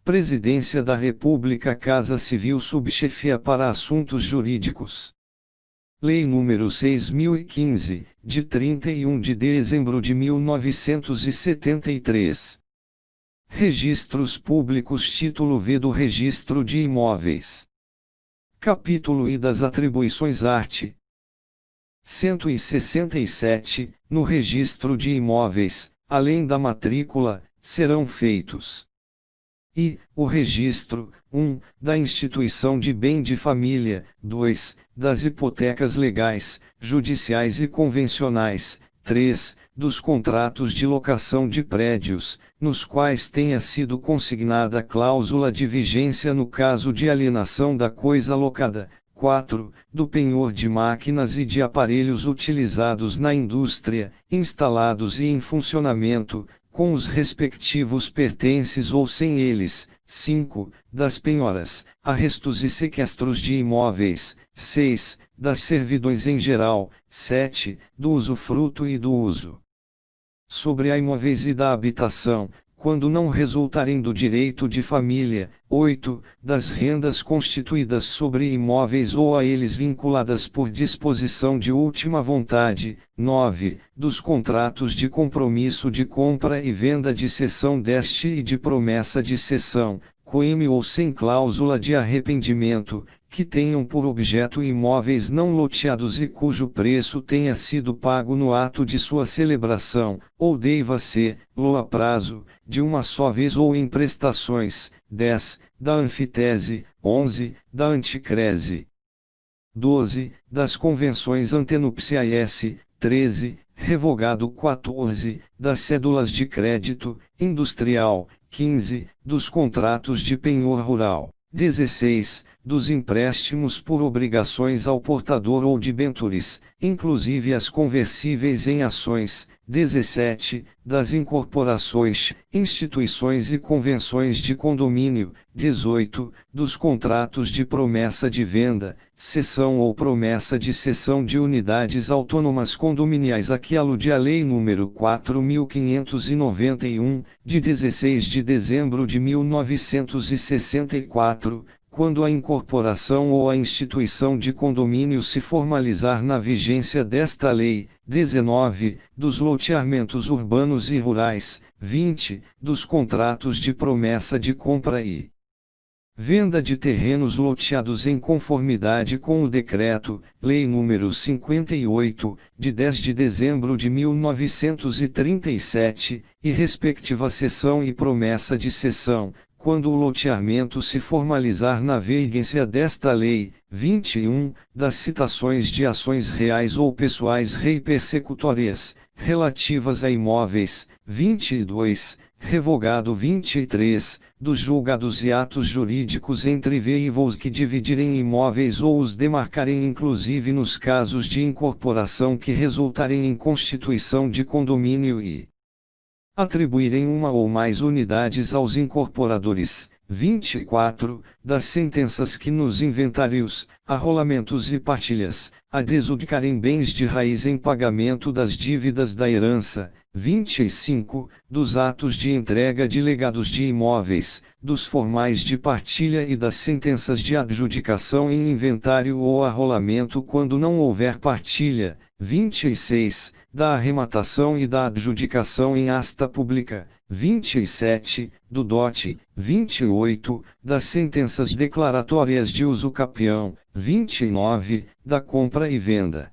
Presidência da República, Casa Civil, Subchefia para Assuntos Jurídicos. Lei nº 6.015, de 31 de dezembro de 1973. Registros Públicos, Título V do Registro de Imóveis. Capítulo I das Atribuições art. 167. No registro de imóveis, além da matrícula, serão feitos o registro, 1, da instituição de bem de família, 2, das hipotecas legais, judiciais e convencionais, 3, dos contratos de locação de prédios, nos quais tenha sido consignada cláusula de vigência no caso de alienação da coisa locada, 4, do penhor de máquinas e de aparelhos utilizados na indústria, instalados e em funcionamento, com os respectivos pertences ou sem eles, 5, das penhoras, arrestos e sequestros de imóveis, 6, das servidões em geral, 7, do usufruto e do uso sobre a imóveis e da habitação, quando não resultarem do direito de família, 8, das rendas constituídas sobre imóveis ou a eles vinculadas por disposição de última vontade, 9, dos contratos de compromisso de compra e venda de cessão deste e de promessa de cessão, coime ou sem cláusula de arrependimento, que tenham por objeto imóveis não loteados e cujo preço tenha sido pago no ato de sua celebração, ou deva ser-lo a prazo, de uma só vez ou em prestações, 10, da anfitese, 11, da anticrese, 12, das convenções antenupciais, 13, revogado 14, das cédulas de crédito industrial, 15, dos contratos de penhor rural, 16, dos empréstimos por obrigações ao portador ou debentures, inclusive as conversíveis em ações, 17, das incorporações, instituições e convenções de condomínio, 18, dos contratos de promessa de venda, cessão ou promessa de cessão de unidades autônomas condominiais a que alude a Lei nº 4.591, de 16 de dezembro de 1964, quando a incorporação ou a instituição de condomínio se formalizar na vigência desta lei, 19, dos loteamentos urbanos e rurais, 20, dos contratos de promessa de compra e venda de terrenos loteados em conformidade com o Decreto, Lei nº 58, de 10 de dezembro de 1937, e respectiva cessão e promessa de cessão, quando o loteamento se formalizar na vigência desta lei, 21, das citações de ações reais ou pessoais persecutórias, relativas a imóveis, 22, revogado 23, dos julgados e atos jurídicos entre veículos que dividirem imóveis ou os demarcarem inclusive nos casos de incorporação que resultarem em constituição de condomínio e atribuírem uma ou mais unidades aos incorporadores, 24, das sentenças que nos inventários, arrolamentos e partilhas, adjudicarem bens de raiz em pagamento das dívidas da herança, 25, dos atos de entrega de legados de imóveis, dos formais de partilha e das sentenças de adjudicação em inventário ou arrolamento quando não houver partilha, 26, da arrematação e da adjudicação em asta pública, 27, do dote, 28, das sentenças declaratórias de uso capião, 29, da compra e venda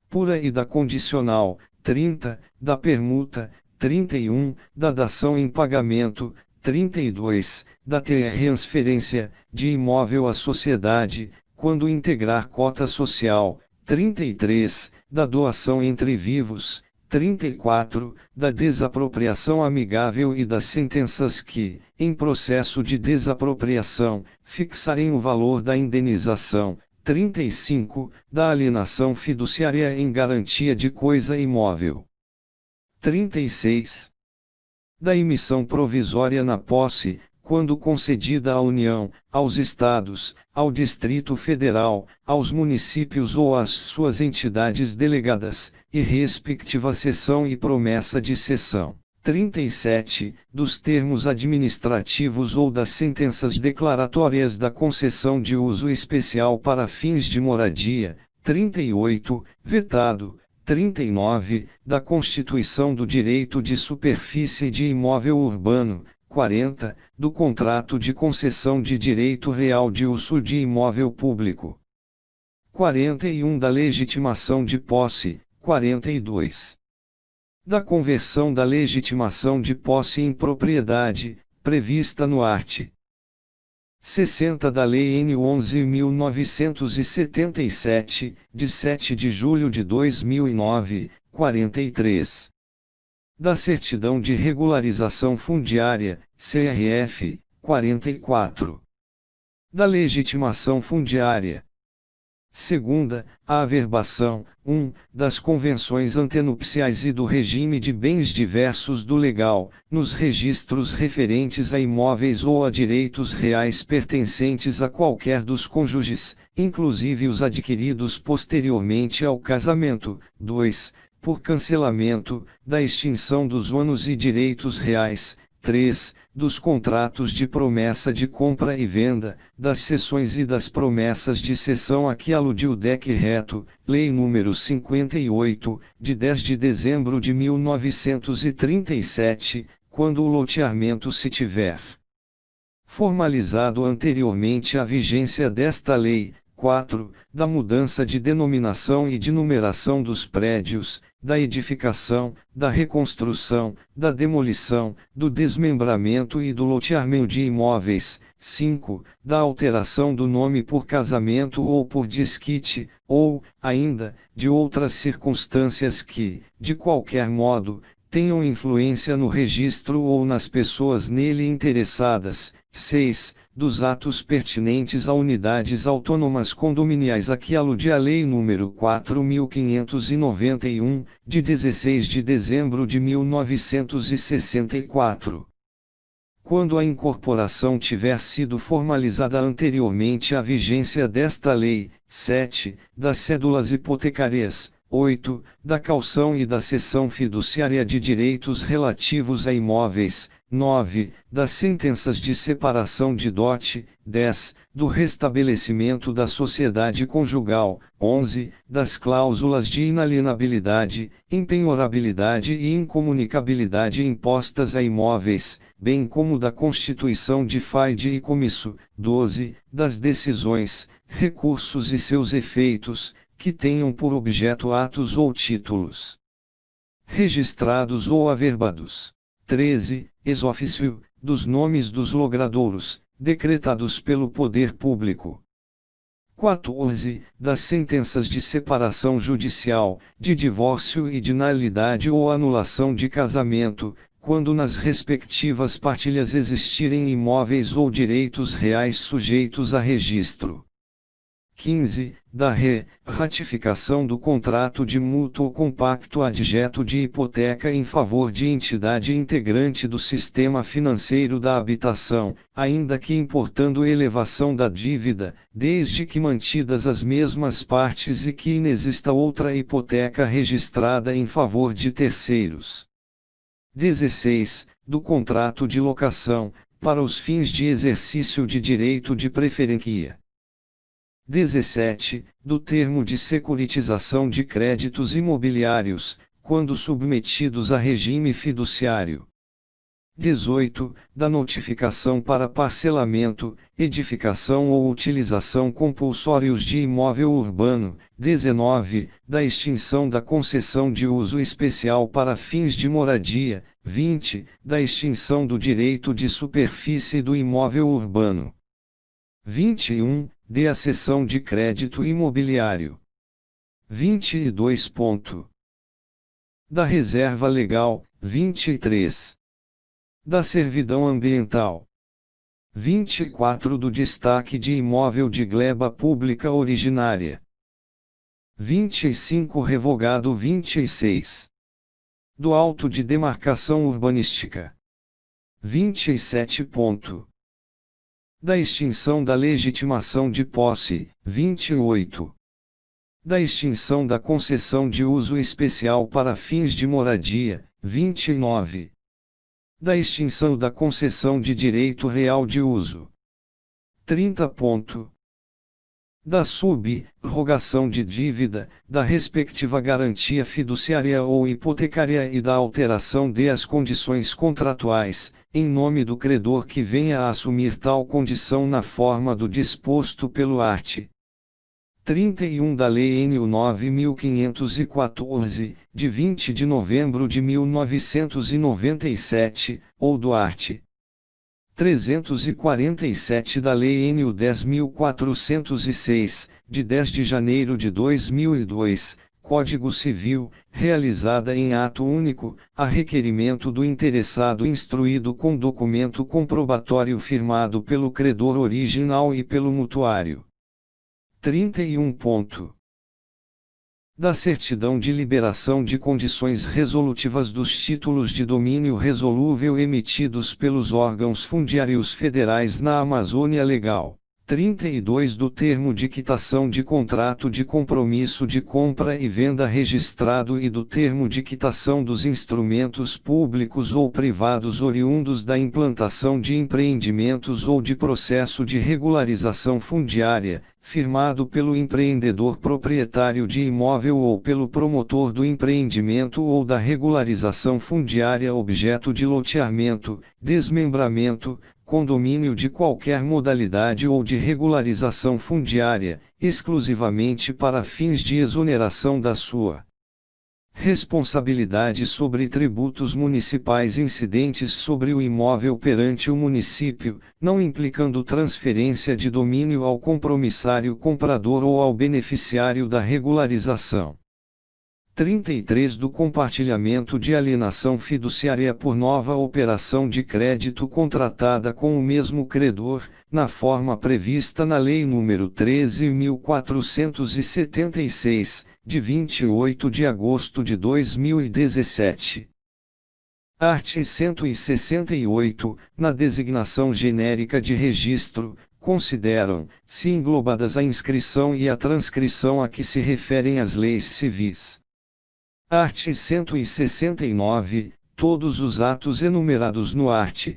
pura e da condicional, 30, da permuta, 31, da dação em pagamento, 32, da transferência de imóvel à sociedade, quando integrar cota social, 33, da doação entre vivos, 34, da desapropriação amigável e das sentenças que, em processo de desapropriação, fixarem o valor da indenização, 35, da alienação fiduciária em garantia de coisa imóvel, 36, da emissão provisória na posse, quando concedida à União, aos Estados, ao Distrito Federal, aos municípios ou às suas entidades delegadas, e respectiva cessão e promessa de cessão. 37, dos termos administrativos ou das sentenças declaratórias da concessão de uso especial para fins de moradia, 38, vetado, 39, da constituição do direito de superfície de imóvel urbano, 40, do contrato de concessão de direito real de uso de imóvel público. 41 da legitimação de posse, 42. Da conversão da legitimação de posse em propriedade, prevista no art. 60 da Lei N. 11.977, de 7 de julho de 2009, 43. Da certidão de regularização fundiária, CRF, 44. Da legitimação fundiária. Segunda, a averbação, 1, das convenções antenupciais e do regime de bens diversos do legal, nos registros referentes a imóveis ou a direitos reais pertencentes a qualquer dos cônjuges, inclusive os adquiridos posteriormente ao casamento. 2, por cancelamento, da extinção dos ônus e direitos reais. 3. Dos contratos de promessa de compra e venda, das cessões e das promessas de cessão a que aludiu o Decreto, Lei nº 58, de 10 de dezembro de 1937, quando o loteamento se tiver formalizado anteriormente à vigência desta lei. 4. Da mudança de denominação e de numeração dos prédios, da edificação, da reconstrução, da demolição, do desmembramento e do loteamento de imóveis. 5. Da alteração do nome por casamento ou por desquite, ou, ainda, de outras circunstâncias que, de qualquer modo, tenham influência no registro ou nas pessoas nele interessadas. 6. Dos atos pertinentes a unidades autônomas condominiais a que alude a Lei nº 4.591, de 16 de dezembro de 1964. Quando a incorporação tiver sido formalizada anteriormente à vigência desta lei. 7. Das cédulas hipotecárias. 8. Da caução e da cessão fiduciária de direitos relativos a imóveis. 9. Das sentenças de separação de dote. 10. Do restabelecimento da sociedade conjugal. 11. Das cláusulas de inalienabilidade, impenhorabilidade e incomunicabilidade impostas a imóveis, bem como da constituição de fideicomisso. 12. Das decisões, recursos e seus efeitos, que tenham por objeto atos ou títulos registrados ou averbados. 13. Ex officio, dos nomes dos logradouros, decretados pelo poder público. 14. Das sentenças de separação judicial, de divórcio e de nulidade ou anulação de casamento, quando nas respectivas partilhas existirem imóveis ou direitos reais sujeitos a registro. 15. Da ratificação do contrato de mútuo compacto adjeto de hipoteca em favor de entidade integrante do sistema financeiro da habitação, ainda que importando elevação da dívida, desde que mantidas as mesmas partes e que inexista outra hipoteca registrada em favor de terceiros. 16. Do contrato de locação, para os fins de exercício de direito de preferência. 17. Do termo de securitização de créditos imobiliários, quando submetidos a regime fiduciário. 18. Da notificação para parcelamento, edificação ou utilização compulsórios de imóvel urbano. 19. Da extinção da concessão de uso especial para fins de moradia. 20. Da extinção do direito de superfície do imóvel urbano. 21. De a cessão de crédito imobiliário. 22. Da reserva legal. 23. Da servidão ambiental. 24. Do destaque de imóvel de gleba pública originária. 25. Revogado. 26. Do auto de demarcação urbanística. 27. Da extinção da legitimação de posse. 28. Da extinção da concessão de uso especial para fins de moradia. 29. da extinção da concessão de direito real de uso. 30. Da sub-rogação de dívida, da respectiva garantia fiduciária ou hipotecária e da alteração das condições contratuais, em nome do credor que venha a assumir tal condição na forma do disposto pelo art. 31 da Lei nº 9.514, de 20 de novembro de 1997, ou do art. 347 da Lei nº 10.406, de 10 de janeiro de 2002, Código Civil, realizada em ato único, a requerimento do interessado instruído com documento comprobatório firmado pelo credor original e pelo mutuário. 31. Da certidão de liberação de condições resolutivas dos títulos de domínio resolúvel emitidos pelos órgãos fundiários federais na Amazônia Legal. 32. Do termo de quitação de contrato de compromisso de compra e venda registrado e do termo de quitação dos instrumentos públicos ou privados oriundos da implantação de empreendimentos ou de processo de regularização fundiária, firmado pelo empreendedor proprietário de imóvel ou pelo promotor do empreendimento ou da regularização fundiária objeto de loteamento, desmembramento, condomínio de qualquer modalidade ou de regularização fundiária, exclusivamente para fins de exoneração da sua responsabilidade sobre tributos municipais incidentes sobre o imóvel perante o município, não implicando transferência de domínio ao compromissário comprador ou ao beneficiário da regularização. 33. Do compartilhamento de alienação fiduciária por nova operação de crédito contratada com o mesmo credor, na forma prevista na Lei nº 13.476, de 28 de agosto de 2017. Art. 168, na designação genérica de registro, consideram-se englobadas a inscrição e a transcrição a que se referem as leis civis. Art. 169, todos os atos enumerados no art.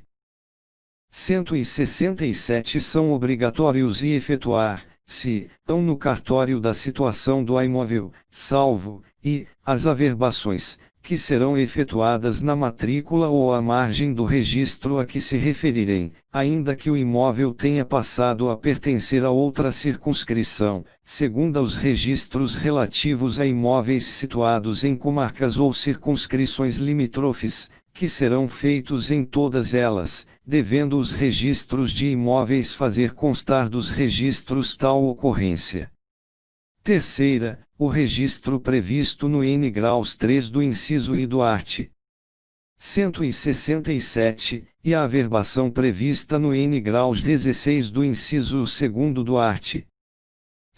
167 são obrigatórios e efetuar-se, no cartório da situação do imóvel, salvo, e, as averbações, que serão efetuadas na matrícula ou à margem do registro a que se referirem, ainda que o imóvel tenha passado a pertencer a outra circunscrição, segundo os registros relativos a imóveis situados em comarcas ou circunscrições limítrofes, que serão feitos em todas elas, devendo os registros de imóveis fazer constar dos registros tal ocorrência. Terceira, o registro previsto no N graus 3 do inciso I do art. 167, e a averbação prevista no N graus 16 do inciso 2 do art.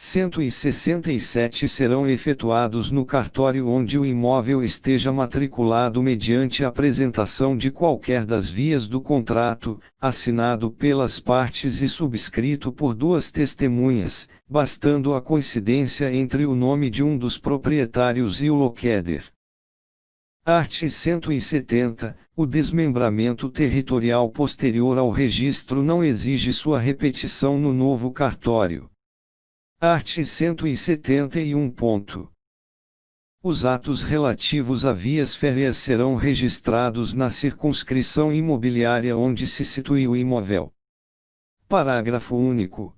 167 serão efetuados no cartório onde o imóvel esteja matriculado mediante a apresentação de qualquer das vias do contrato, assinado pelas partes e subscrito por duas testemunhas, bastando a coincidência entre o nome de um dos proprietários e o loqueder. Art. 170, o desmembramento territorial posterior ao registro não exige sua repetição no novo cartório. Art. 171. Os atos relativos a vias férreas serão registrados na circunscrição imobiliária onde se situe o imóvel. Parágrafo único.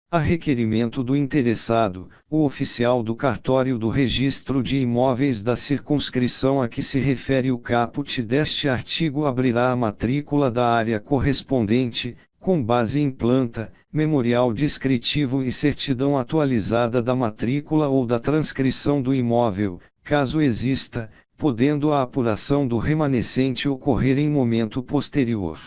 A requerimento do interessado, o oficial do cartório do registro de imóveis da circunscrição a que se refere o caput deste artigo abrirá a matrícula da área correspondente, com base em planta, memorial descritivo e certidão atualizada da matrícula ou da transcrição do imóvel, caso exista, podendo a apuração do remanescente ocorrer em momento posterior.